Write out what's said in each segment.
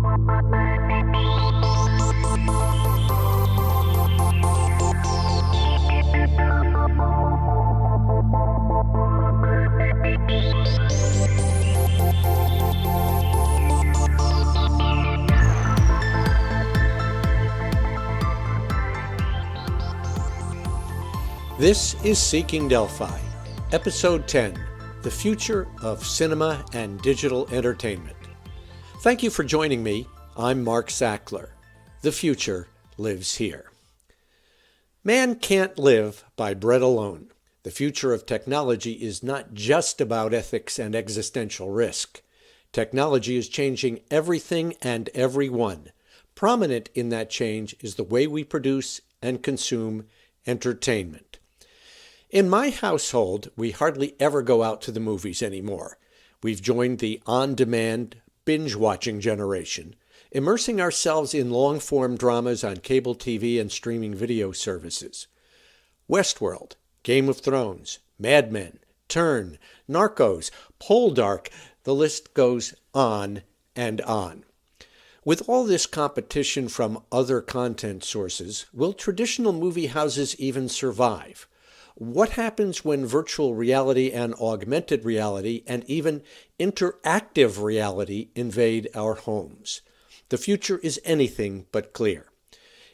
This is Seeking Delphi, Episode 10, The Future of Cinema and Digital Entertainment. Thank you for joining me. I'm Mark Sackler. The future lives here. Man can't live by bread alone. The future of technology is not just about ethics and existential risk. Technology is changing everything and everyone. Prominent in that change is the way we produce and consume entertainment. In my household, we hardly ever go out to the movies anymore. We've joined the on-demand, binge-watching generation, immersing ourselves in long-form dramas on cable TV and streaming video services. Westworld, Game of Thrones, Mad Men, Turn, Narcos, Poldark, the list goes on and on. With all this competition from other content sources, will traditional movie houses even survive? What happens when virtual reality and augmented reality and even interactive reality invade our homes? The future is anything but clear.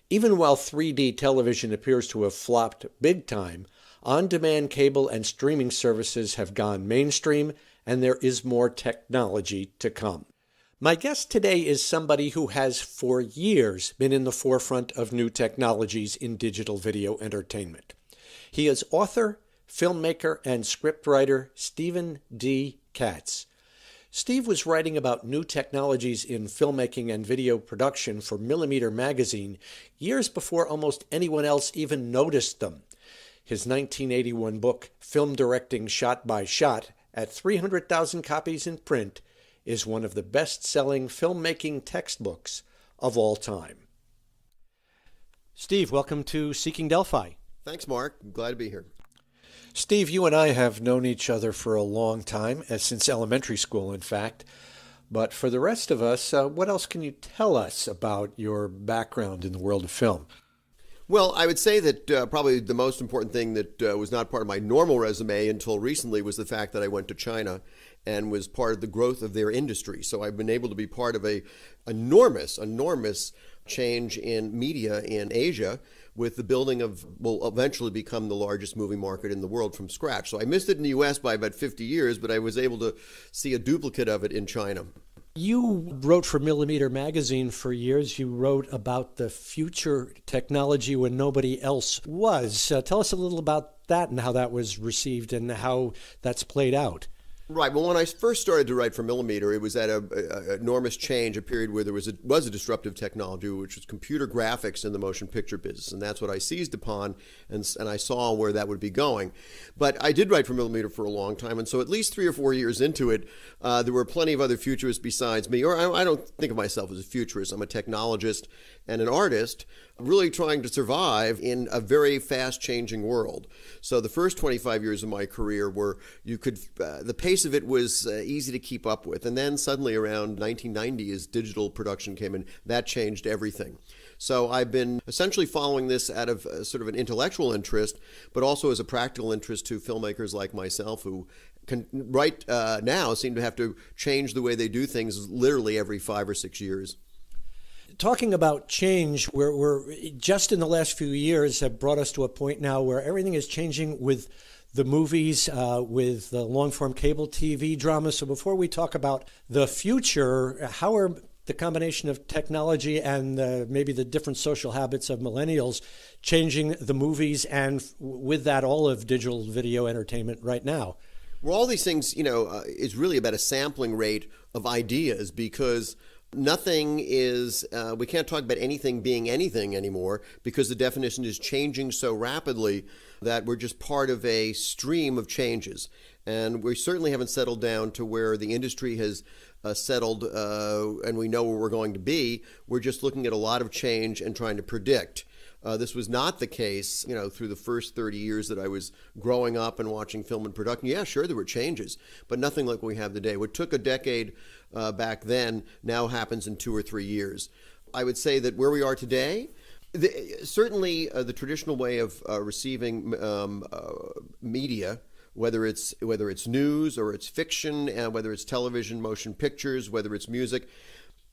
Even while 3D television appears to have flopped big time, on-demand cable and streaming services have gone mainstream, and there is more technology to come. My guest today is somebody who has for years been in the forefront of new technologies in digital video entertainment. He is author, filmmaker, and scriptwriter Stephen D. Katz. Steve was writing about new technologies in filmmaking and video production for Millimeter magazine years before almost anyone else even noticed them. His 1981 book, Film Directing Shot by Shot, at 300,000 copies in print, is one of the best-selling filmmaking textbooks of all time. Steve, welcome to Seeking Delphi. Thanks, Mark. I'm glad to be here. Steve, you and I have known each other for a long time, since elementary school, in fact. But for the rest of us, what else can you tell us about your background in the world of film? Well, I would say that probably the most important thing that was not part of my normal resume until recently was the fact that I went to China and was part of the growth of their industry. So I've been able to be part of a enormous change in media in Asia, with the building of will eventually become the largest movie market in the world from scratch. So I missed it in the U.S. by about 50 years, but I was able to see a duplicate of it in China. You wrote for Millimeter magazine for years. You wrote about the future technology when nobody else was. Tell us a little about that and how that was received and how that's played out. Right. Well, when I first started to write for Millimeter, it was at an enormous change, a period where there was a disruptive technology, which was computer graphics in the motion picture business. And that's what I seized upon, and I saw where that would be going. But I did write for Millimeter for a long time. And so at least 3 or 4 years into it, there were plenty of other futurists besides me. Or I don't think of myself as a futurist. I'm a technologist and an artist, really trying to survive in a very fast-changing world. So the first 25 years of my career were, the pace of it was easy to keep up with. And then suddenly around 1990, as digital production came in, that changed everything. So I've been essentially following this out of sort of an intellectual interest, but also as a practical interest to filmmakers like myself who right now seem to have to change the way they do things literally every 5 or 6 years. Talking about change, we're just in the last few years have brought us to a point now where everything is changing with the movies, with the long-form cable TV drama. So before we talk about the future, how are the combination of technology and maybe the different social habits of millennials changing the movies and with that all of digital video entertainment right now? Well, all these things, is really about a sampling rate of ideas, because nothing is, we can't talk about anything being anything anymore, because the definition is changing so rapidly that we're just part of a stream of changes. And we certainly haven't settled down to where the industry has settled and we know where we're going to be. We're just looking at a lot of change and trying to predict This was not the case, through the first 30 years that I was growing up and watching film and production. Yeah, sure, there were changes, but nothing like what we have today. What took a decade back then now happens in 2 or 3 years. I would say that where we are today, certainly the traditional way of receiving media, whether it's news or it's fiction, whether it's television, motion pictures, whether it's music,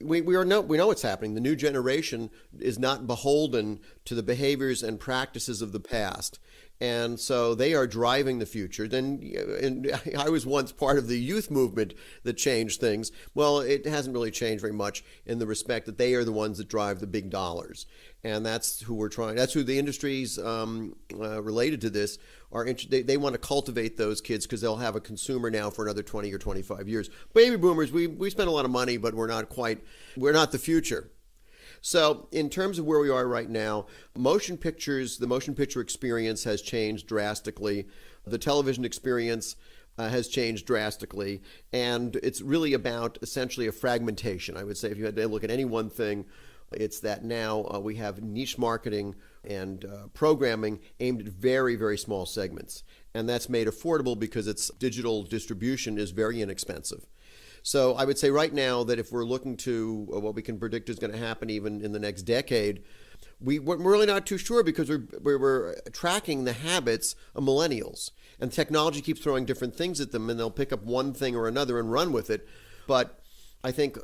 we know what's happening. The new generation is not beholden to the behaviors and practices of the past. And so they are driving the future. And I was once part of the youth movement that changed things. Well, it hasn't really changed very much in the respect that they are the ones that drive the big dollars. And that's who the industries related to this are. They want to cultivate those kids because they'll have a consumer now for another 20 or 25 years. Baby boomers, we spend a lot of money, but we're not the future. So in terms of where we are right now, the motion picture experience has changed drastically. The television experience has changed drastically. And it's really about essentially a fragmentation. I would say if you had to look at any one thing, it's that now we have niche marketing and programming aimed at very, very small segments. And that's made affordable because its digital distribution is very inexpensive. So I would say right now that if we're looking to what we can predict is going to happen even in the next decade, we're really not too sure because we're tracking the habits of millennials. And technology keeps throwing different things at them, and they'll pick up one thing or another and run with it. But I think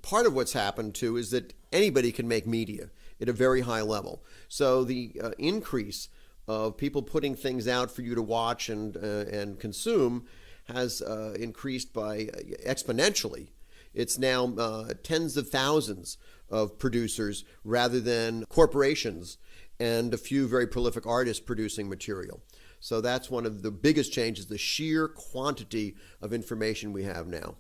part of what's happened, too, is that anybody can make media at a very high level. So the increase of people putting things out for you to watch and consume has increased by exponentially. It's now tens of thousands of producers rather than corporations and a few very prolific artists producing material. So that's one of the biggest changes, the sheer quantity of information we have now.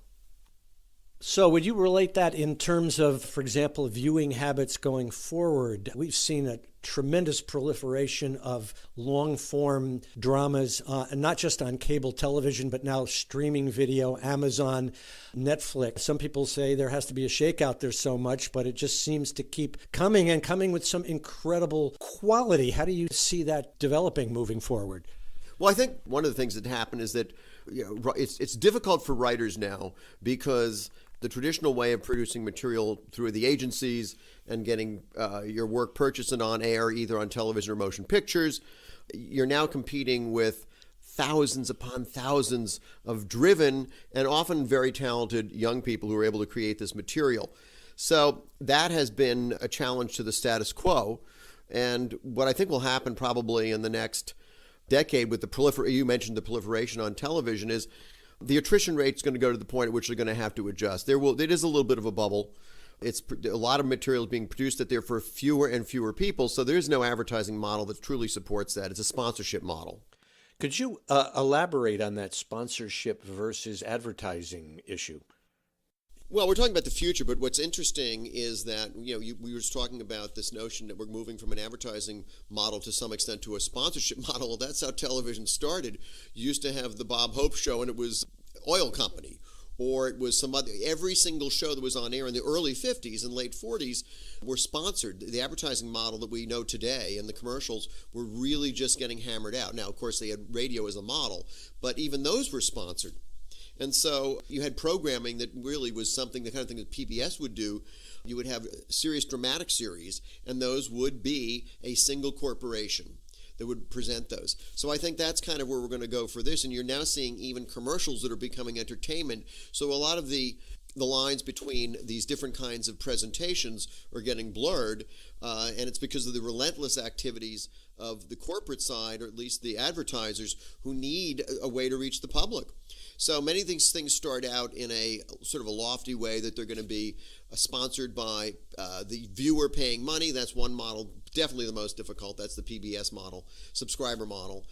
So would you relate that in terms of, for example, viewing habits going forward? We've seen a tremendous proliferation of long-form dramas, not just on cable television, but now streaming video, Amazon, Netflix. Some people say there has to be a shakeout. There's so much, but it just seems to keep coming and coming with some incredible quality. How do you see that developing moving forward? Well, I think one of the things that happened is that it's difficult for writers now because the traditional way of producing material through the agencies and getting your work purchased and on air, either on television or motion pictures, you're now competing with thousands upon thousands of driven and often very talented young people who are able to create this material. So that has been a challenge to the status quo. And what I think will happen probably in the next decade with you mentioned the proliferation on television, is the attrition rate is going to go to the point at which they're going to have to adjust. It is a little bit of a bubble. It's a lot of material being produced that there for fewer and fewer people, so there's no advertising model that truly supports that. It's a sponsorship model. Could you elaborate on that sponsorship versus advertising issue? Well, we're talking about the future, but what's interesting is that we were just talking about this notion that we're moving from an advertising model to some extent to a sponsorship model. Well, that's how television started. You used to have the Bob Hope show, and it was oil company, or it was some other. Every single show that was on air in the early 50s and late 40s were sponsored. The advertising model that we know today and the commercials were really just getting hammered out. Now, of course, they had radio as a model, but even those were sponsored. And so you had programming that really was the kind of thing that PBS would do. You would have a serious dramatic series, and those would be a single corporation that would present those. So I think that's kind of where we're going to go for this. And you're now seeing even commercials that are becoming entertainment. So a lot of the lines between these different kinds of presentations are getting blurred, and it's because of the relentless activities of the corporate side, or at least the advertisers, who need a way to reach the public. So many of these things start out in a sort of a lofty way that they're going to be sponsored by the viewer paying money. That's one model, definitely the most difficult. That's the PBS model, subscriber model.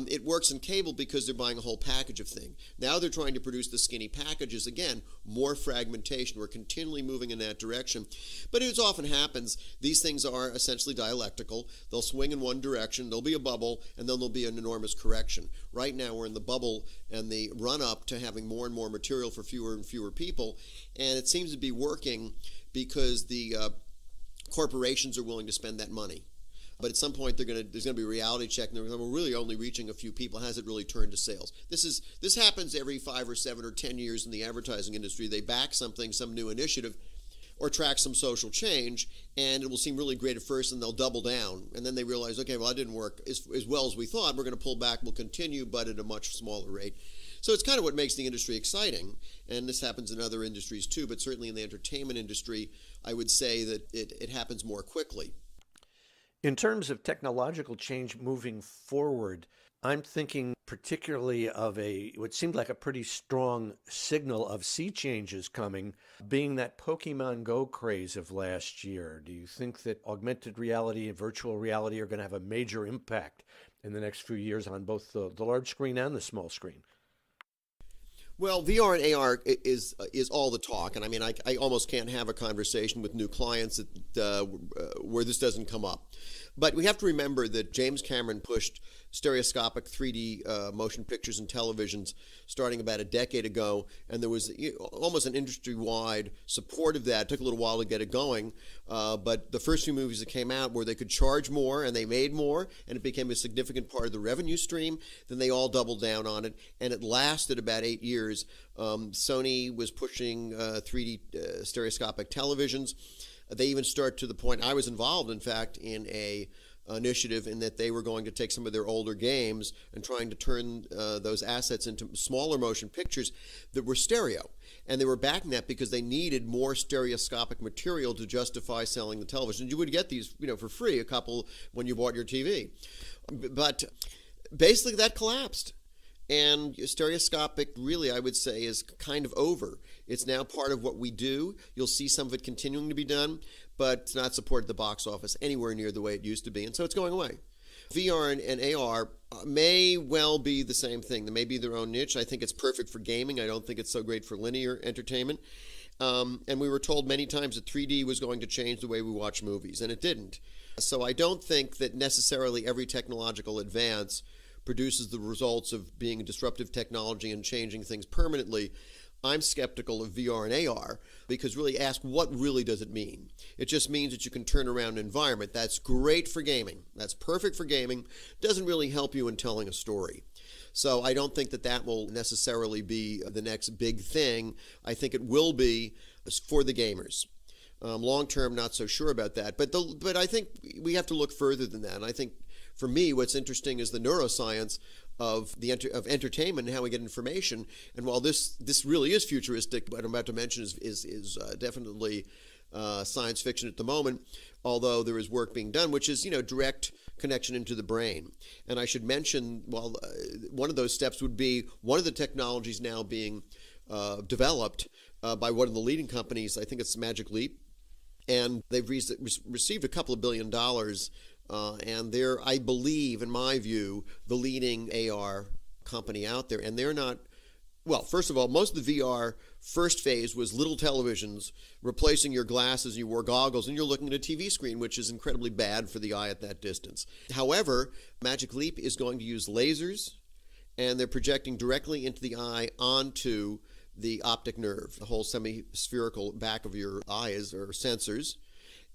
It works in cable because they're buying a whole package of thing. Now they're trying to produce the skinny packages. Again, more fragmentation. We're continually moving in that direction. But as often happens, these things are essentially dialectical. They'll swing in one direction, there'll be a bubble, and then there'll be an enormous correction. Right now we're in the bubble and the run-up to having more and more material for fewer and fewer people, and it seems to be working because the corporations are willing to spend that money. But at some point, there's going to be a reality check, and we're really only reaching a few people. Has it really turned to sales? This happens every 5 or 7 or 10 years in the advertising industry. They back something, some new initiative, or track some social change, and it will seem really great at first, and they'll double down. And then they realize, okay, well, that didn't work as well as we thought. We're going to pull back. We'll continue, but at a much smaller rate. So it's kind of what makes the industry exciting, and this happens in other industries too, but certainly in the entertainment industry, I would say that it happens more quickly. In terms of technological change moving forward, I'm thinking particularly of what seemed like a pretty strong signal of sea changes coming, being that Pokemon Go craze of last year. Do you think that augmented reality and virtual reality are going to have a major impact in the next few years on both the large screen and the small screen? Well, VR and AR is all the talk, and I mean, I almost can't have a conversation with new clients where this doesn't come up. But we have to remember that James Cameron pushed stereoscopic 3D motion pictures and televisions starting about a decade ago, and there was almost an industry-wide support of that. It took a little while to get it going, but the first few movies that came out where they could charge more and they made more, and it became a significant part of the revenue stream, then they all doubled down on it, and it lasted about 8 years. Sony was pushing 3D stereoscopic televisions. They even start to the point, I was involved, in fact, in a initiative in that they were going to take some of their older games and trying to turn those assets into smaller motion pictures that were stereo. And they were backing that because they needed more stereoscopic material to justify selling the television. You would get these, for free, a couple when you bought your TV. But basically that collapsed. And stereoscopic, really, I would say, is kind of over. It's now part of what we do. You'll see some of it continuing to be done, but it's not supported at the box office anywhere near the way it used to be, and so it's going away. VR and AR may well be the same thing. They may be their own niche. I think it's perfect for gaming. I don't think it's so great for linear entertainment. And we were told many times that 3D was going to change the way we watch movies, and it didn't. So I don't think that necessarily every technological advance produces the results of being a disruptive technology and changing things permanently. I'm skeptical of VR and AR because really ask what really does it mean? It just means that you can turn around an environment. That's great for gaming. That's perfect for gaming. Doesn't really help you in telling a story. So I don't think that will necessarily be the next big thing. I think it will be for the gamers. Long term, not so sure about that. But I think we have to look further than that. And I think for me, what's interesting is the neuroscience of entertainment and how we get information. And while this really is futuristic, what I'm about to mention is definitely science fiction at the moment, although there is work being done, which is direct connection into the brain. And I should mention, one of those steps would be one of the technologies now being developed by one of the leading companies. I think it's Magic Leap. And they've received a couple of $1 billion, and they're, I believe, in my view, the leading AR company out there. And they're not, well, first of all, most of the VR first phase was little televisions replacing your glasses. You wore goggles, and you're looking at a TV screen, which is incredibly bad for the eye at that distance. However, Magic Leap is going to use lasers, and they're projecting directly into the eye onto the optic nerve. The whole semi-spherical back of your eyes are sensors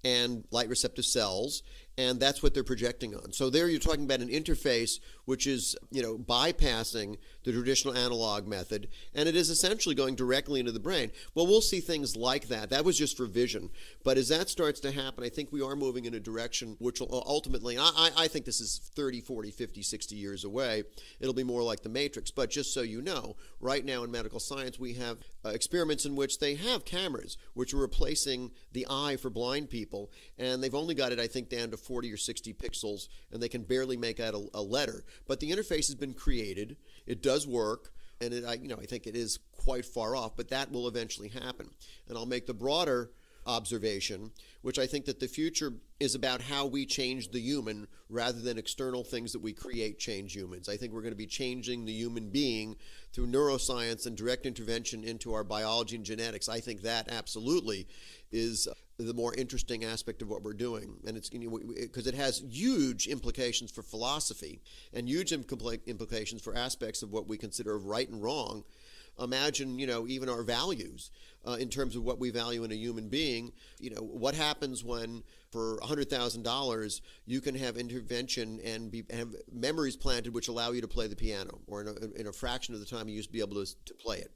and light receptive cells, and that's what they're projecting on. So there you're talking about an interface which is, bypassing the traditional analog method, and it is essentially going directly into the brain. Well, we'll see things like that. That was just for vision. But as that starts to happen, I think we are moving in a direction which will ultimately, I think this is 30, 40, 50, 60 years away. It'll be more like the Matrix. But just so you know, right now in medical science, we have experiments in which they have cameras which are replacing the eye for blind people, and they've only got it, I think, down to 40 or 60 pixels, and they can barely make out a letter. But the interface has been created. It does work, and I think it is quite far off, but that will eventually happen. And I'll make the broader observation, which I think that the future is about how we change the human rather than external things that we create change humans. I think we're going to be changing the human being through neuroscience and direct intervention into our biology and genetics. I think that absolutely is the more interesting aspect of what we're doing, and it's because it has huge implications for philosophy and huge implications for aspects of what we consider of right and wrong. imagine, even our values in terms of what we value in a human being. What happens when for $100,000 you can have intervention and have memories planted which allow you to play the piano, or in a fraction of the time you used to be able to play it.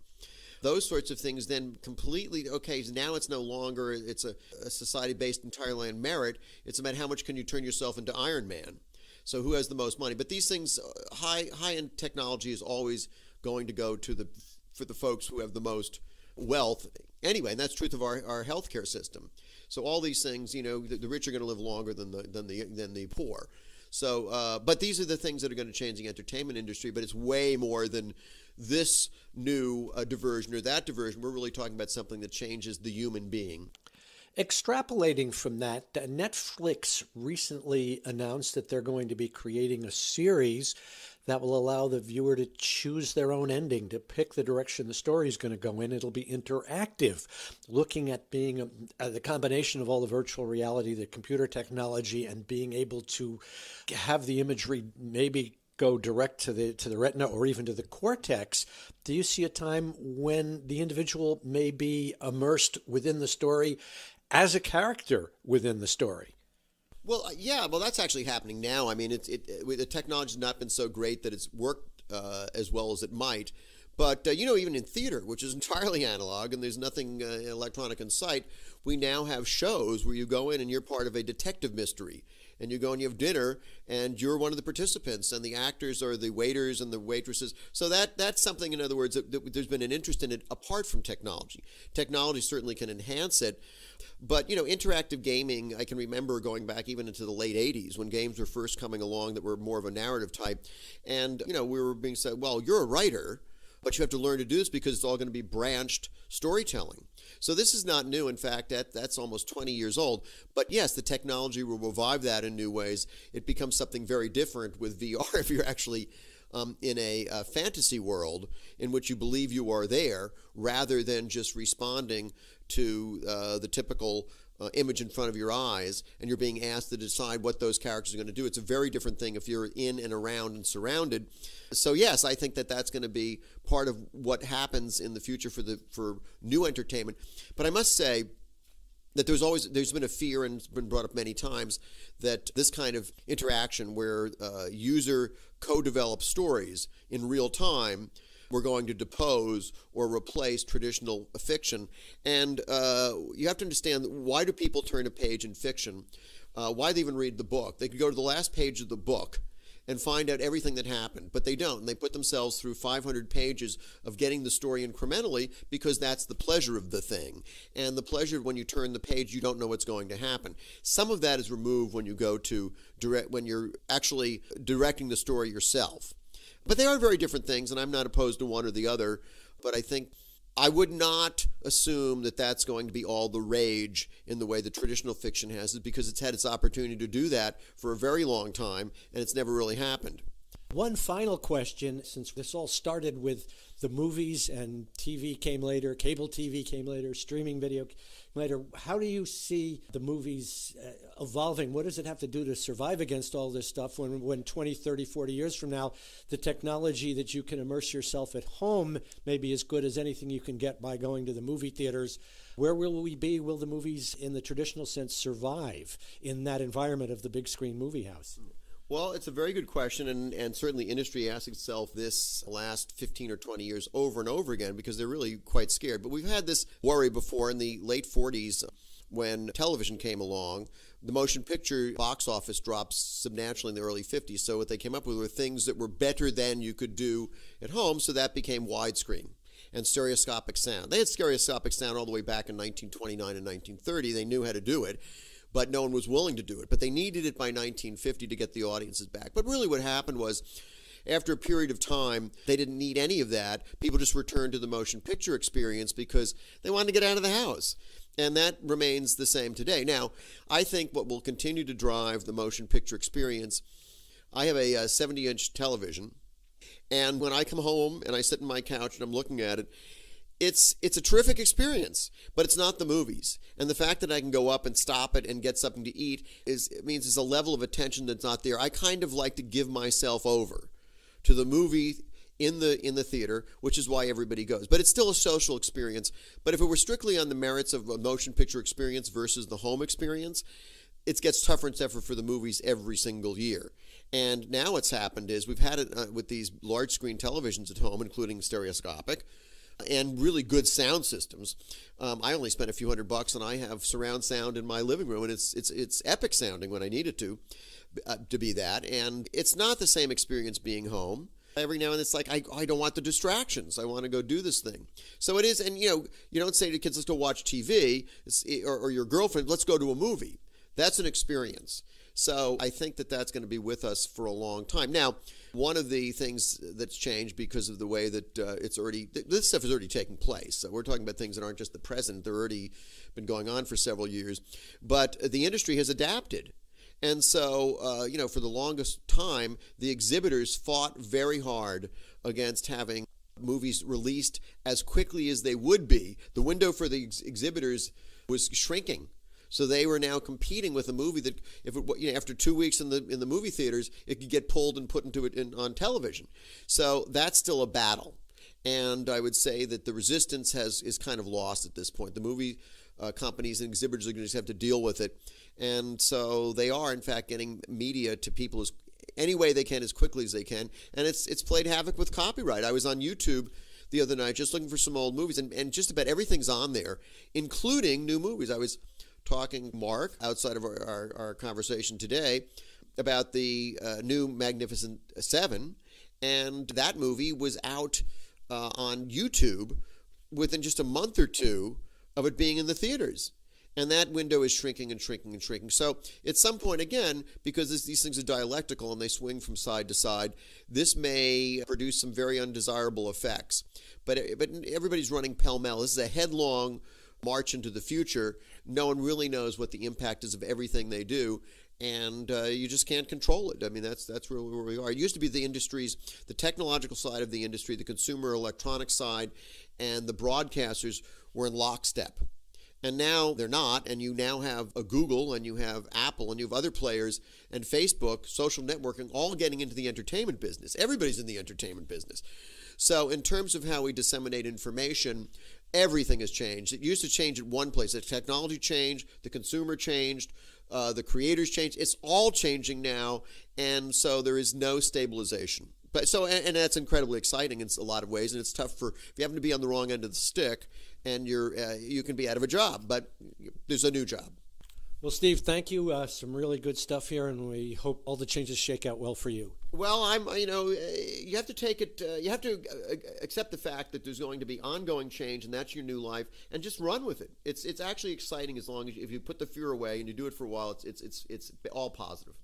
Those sorts of things then completely, okay, so now it's no longer, it's a society based entirely on merit. It's about how much can you turn yourself into Iron Man. So who has the most money? But these things, high-end technology is always going to go for the folks who have the most wealth. Anyway, and that's true of our healthcare system. So all these things, the rich are going to live longer than the poor. So, but these are the things that are going to change the entertainment industry. But it's way more than this new diversion or that diversion. We're really talking about something that changes the human being. Extrapolating from that, Netflix recently announced that they're going to be creating a series that will allow the viewer to choose their own ending, to pick the direction the story is going to go in. It'll be interactive, looking at being the combination of all the virtual reality, the computer technology, and being able to have the imagery maybe go direct to the retina or even to the cortex. Do you see a time when the individual may be immersed within the story as a character within the story? Well, yeah, that's actually happening now. I mean, the technology has not been so great that it's worked as well as it might. But, even in theater, which is entirely analog and there's nothing electronic in sight, we now have shows where you go in and you're part of a detective mystery. And you go and you have dinner and you're one of the participants, and the actors are the waiters and the waitresses. So that's something, in other words, that there's been an interest in it apart from technology. Technology certainly can enhance it. But, interactive gaming, I can remember going back even into the late 80s when games were first coming along that were more of a narrative type. And, we were being said, well, you're a writer, but you have to learn to do this because it's all going to be branched storytelling. So this is not new. In fact, that's almost 20 years old. But yes, the technology will revive that in new ways. It becomes something very different with VR if you're actually in a fantasy world in which you believe you are there, rather than just responding to the typical image in front of your eyes, and you're being asked to decide what those characters are going to do. It's a very different thing if you're in and around and surrounded. So yes, I think that's going to be part of what happens in the future for new entertainment. But I must say that there's been a fear, and it's been brought up many times, that this kind of interaction where user co-develop stories in real time, we're going to depose or replace traditional fiction. And you have to understand, why do people turn a page in fiction? Why they even read the book? They could go to the last page of the book and find out everything that happened, but they don't. And they put themselves through 500 pages of getting the story incrementally because that's the pleasure of the thing. And the pleasure when you turn the page, you don't know what's going to happen. Some of that is removed when you go to when you're actually directing the story yourself. But they are very different things, and I'm not opposed to one or the other. But I think I would not assume that that's going to be all the rage in the way that traditional fiction has it, because it's had its opportunity to do that for a very long time, and it's never really happened. One final question, since this all started with the movies and TV came later, cable TV came later, streaming video came later. How do you see the movies evolving? What does it have to do to survive against all this stuff when 20, 30, 40 years from now, the technology that you can immerse yourself at home may be as good as anything you can get by going to the movie theaters? Where will we be? Will the movies in the traditional sense survive in that environment of the big screen movie house? Well, it's a very good question, and certainly industry asks itself this last 15 or 20 years over and over again because they're really quite scared. But we've had this worry before in the late 40s when television came along. The motion picture box office dropped substantially in the early 50s, so what they came up with were things that were better than you could do at home, so that became widescreen and stereoscopic sound. They had stereoscopic sound all the way back in 1929 and 1930. They knew how to do it, but no one was willing to do it. But they needed it by 1950 to get the audiences back. But really what happened was, after a period of time, they didn't need any of that. People just returned to the motion picture experience because they wanted to get out of the house. And that remains the same today. Now, I think what will continue to drive the motion picture experience, I have a 70-inch television, and when I come home and I sit in my couch and I'm looking at it, it's a terrific experience, but it's not the movies. And the fact that I can go up and stop it and get something to eat means there's a level of attention that's not there. I kind of like to give myself over to the movie in the theater, which is why everybody goes. But it's still a social experience. But if it were strictly on the merits of a motion picture experience versus the home experience, it gets tougher and tougher for the movies every single year. And now what's happened is we've had it with these large screen televisions at home, including stereoscopic, and really good sound systems. I only spent a few $100 and I have surround sound in my living room, and it's epic sounding when I need it to be that. And it's not the same experience being home. Every now and then it's like, I don't want the distractions. I want to go do this thing. So it is, and you don't say to kids, let's go watch TV, or your girlfriend, let's go to a movie. That's an experience. So I think that that's going to be with us for a long time. Now, one of the things that's changed because of the way that this stuff is already taking place. So we're talking about things that aren't just the present. They're already been going on for several years. But the industry has adapted. And so, for the longest time, the exhibitors fought very hard against having movies released as quickly as they would be. The window for the exhibitors was shrinking. So they were now competing with a movie that, after 2 weeks in the movie theaters, it could get pulled and put into it on television. So that's still a battle, and I would say that the resistance is kind of lost at this point. The movie companies and exhibitors are going to just have to deal with it, and so they are in fact getting media to people any way they can, as quickly as they can, and it's played havoc with copyright. I was on YouTube the other night just looking for some old movies, and just about everything's on there, including new movies. I was talking Mark outside of our conversation today about the new Magnificent Seven, and that movie was out on YouTube within just a month or two of it being in the theaters. And that window is shrinking and shrinking and shrinking. So at some point, again, because these things are dialectical and they swing from side to side, this may produce some very undesirable effects. But everybody's running pell-mell. This is a headlong march into the future. No one really knows what the impact is of everything they do, and you just can't control it. I mean, that's really where we are. It used to be the technological side of the industry, the consumer electronic side, and the broadcasters were in lockstep. And now they're not, and you now have a Google, and you have Apple, and you have other players, and Facebook, social networking, all getting into the entertainment business. Everybody's in the entertainment business. So in terms of how we disseminate information, everything has changed. It used to change at one place. The technology changed, the consumer changed, the creators changed. It's all changing now, and so there is no stabilization. And that's incredibly exciting in a lot of ways, and it's tough if you happen to be on the wrong end of the stick, and you can be out of a job, but there's a new job. Well, Steve, thank you. Some really good stuff here, and we hope all the changes shake out well for you. Well, you have to take it. You have to accept the fact that there's going to be ongoing change, and that's your new life, and just run with it. It's actually exciting as long as if you put the fear away and you do it for a while. It's all positive.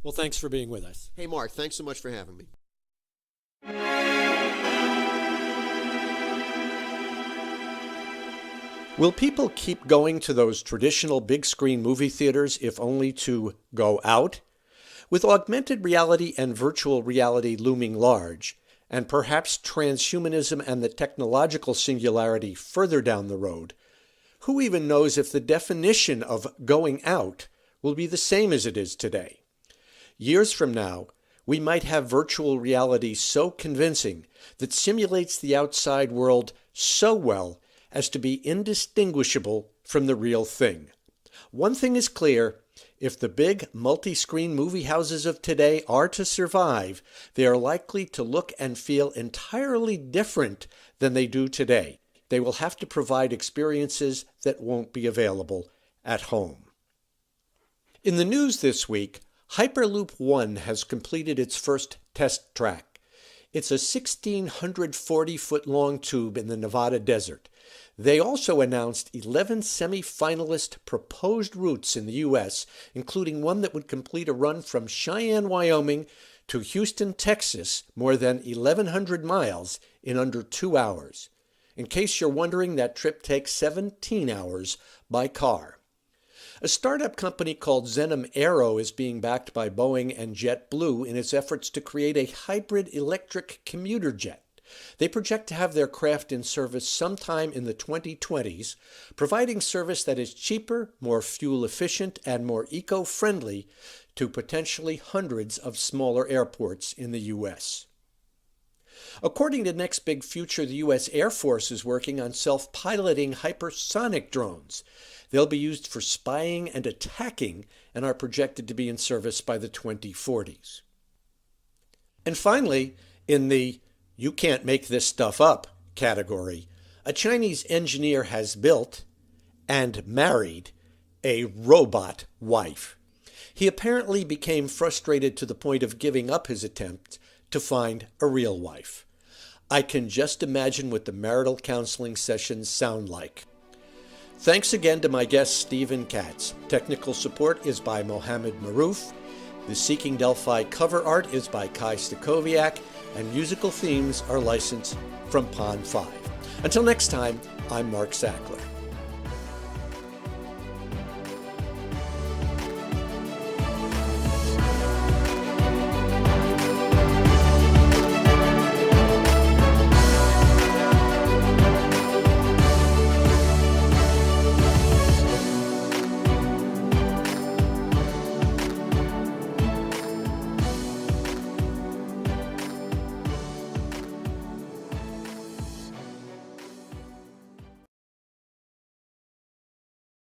Well, thanks for being with us. Hey, Mark, thanks so much for having me. Will people keep going to those traditional big screen movie theaters if only to go out? With augmented reality and virtual reality looming large, and perhaps transhumanism and the technological singularity further down the road, who even knows if the definition of going out will be the same as it is today? Years from now, we might have virtual reality so convincing that simulates the outside world so well as to be indistinguishable from the real thing. One thing is clear: if the big multi-screen movie houses of today are to survive, they are likely to look and feel entirely different than they do today. They will have to provide experiences that won't be available at home. In the news this week, Hyperloop One has completed its first test track. It's a 1,640-foot-long tube in the Nevada desert. They also announced 11 semi-finalist proposed routes in the U.S., including one that would complete a run from Cheyenne, Wyoming to Houston, Texas, more than 1,100 miles in under 2 hours. In case you're wondering, that trip takes 17 hours by car. A startup company called Zenom Aero is being backed by Boeing and JetBlue in its efforts to create a hybrid electric commuter jet. They project to have their craft in service sometime in the 2020s, providing service that is cheaper, more fuel efficient, and more eco-friendly to potentially hundreds of smaller airports in the U.S. According to Next Big Future, the U.S. Air Force is working on self-piloting hypersonic drones. They'll be used for spying and attacking and are projected to be in service by the 2040s. And finally, in the "you can't make this stuff up" category, a Chinese engineer has built and married a robot wife. He apparently became frustrated to the point of giving up his attempt to find a real wife. I can just imagine what the marital counseling sessions sound like. Thanks again to my guest, Stephen Katz. Technical support is by Mohammed Maroof. The Seeking Delphi cover art is by Kai Stakoviak, and musical themes are licensed from Pond 5. Until next time, I'm Mark Sackler.